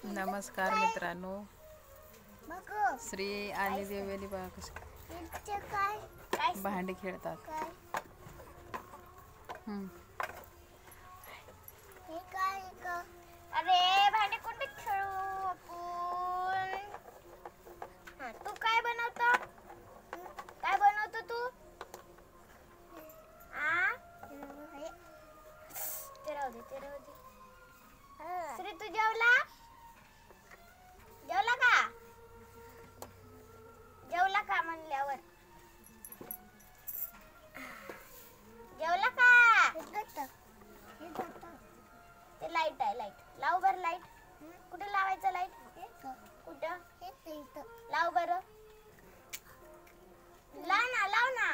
नमस्कार मित्रांनो. श्री आणि देवेली बघा कशी भांडी खेळतात. अरे भांडे कुठे खेळू आपण? तू काय बनवतो? काय बनवतो तू? ते राहू दे. श्री तू जेवला? जेवला का म्हणल्यावर जेवला का? ते लाईट आहे, लाईट लाव बर. लाईट कुठे लावायचं? लाईट कुठं? लाव बर. लाव ना.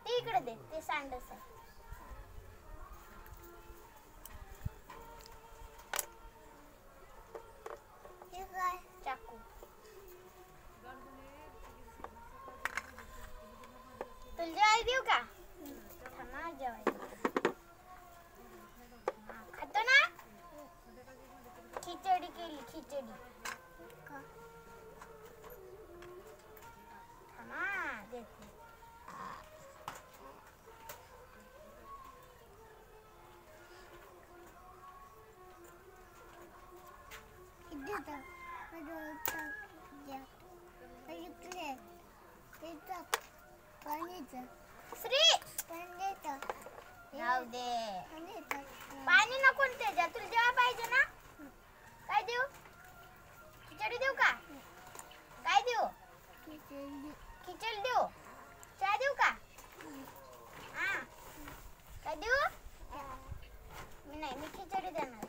ते इकडे दे, ते सांडस आहे. चाकू तुला जेवायला देऊ का? थांबा जेवायला. खातो ना? खिचडी केली, खिचडी. थांबा देते. श्री राहू दे. पाणी नको त्याच्यात. तुला जेव्हा पाहिजे ना. काय देऊ? खिचडी देऊ का? काय देऊ? खिचडी देऊ? चहा देऊ का? काय देऊ? मी खिचडी देणार.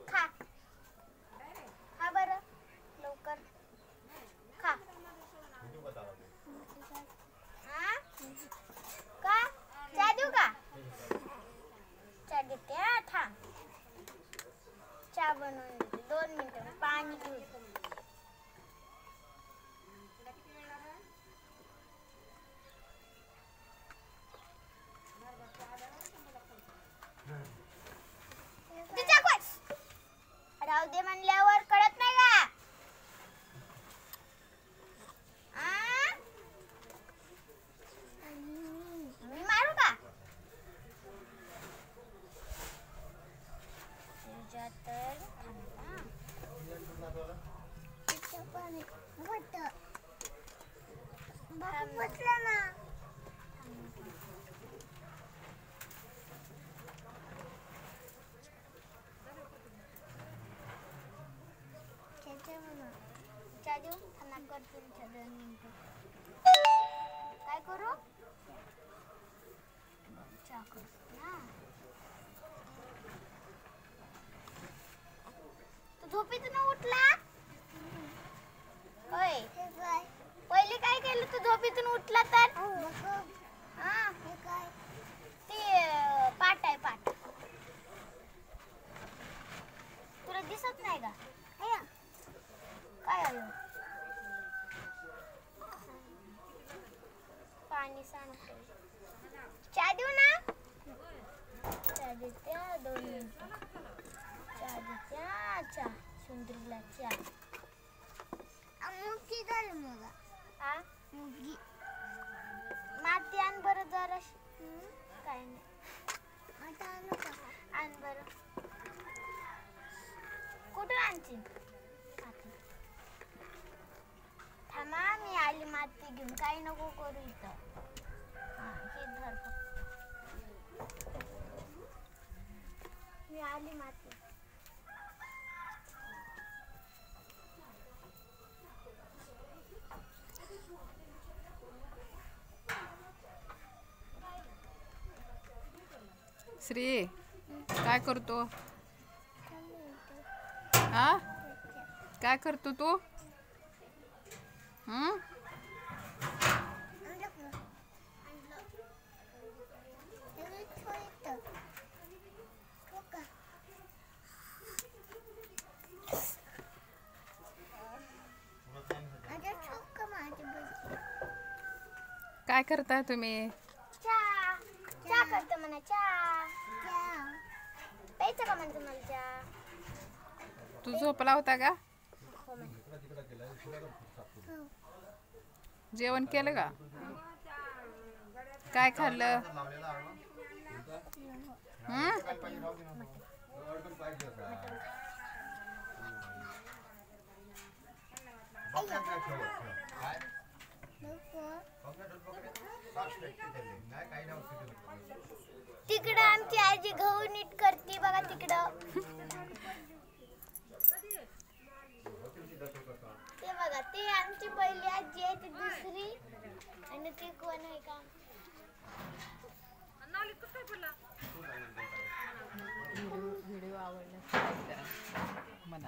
खा खा बरं लवकर खा. का चहा देऊ का? चहा देते. थांब चहा बनवून देते. 2 मिनिटं पाणी घेऊ. राहू दे म्हणल्यावर कळत नाही का? मी मारू का? चहा देऊ? काय करू? चहा करतो ना. तू झोपेतून उठला? होय. पहिले काय केलं तू झोपेतून उठला तर? ते पाट आहे, पाट. तुला दिसत नाही का? काय आहे? पाणी सांडते. चहा देऊ ना? चहा देते. 2 मिनिटं. चहा देते. चहा सुंदरीला चहा. मुगी झाली मला. मुगी माती आण बरं जरा. काय नाही. आता आणू का? आण बरं. कुठून आणशील? थांबा मी आली माती घेऊन. काही नको करू इथं. हे धर. मी आली माती. श्री काय करतो? काय करतो तू? काय करताय तुम्ही? चहा चहा करतो म्हणा. चहा प्यायचं का म्हणतो मला चहा? तू झोपला होता का? हो म्हणे. जेवण केलं का? काय खाल्लं? तिकडं आमची आजी गहू नीट करते बघा तिकडं. ते बघा ते आमची पहिली आजी आहे, ती दुसरी आणि ती कोण आहे का? व्हिडिओ आवडला मला.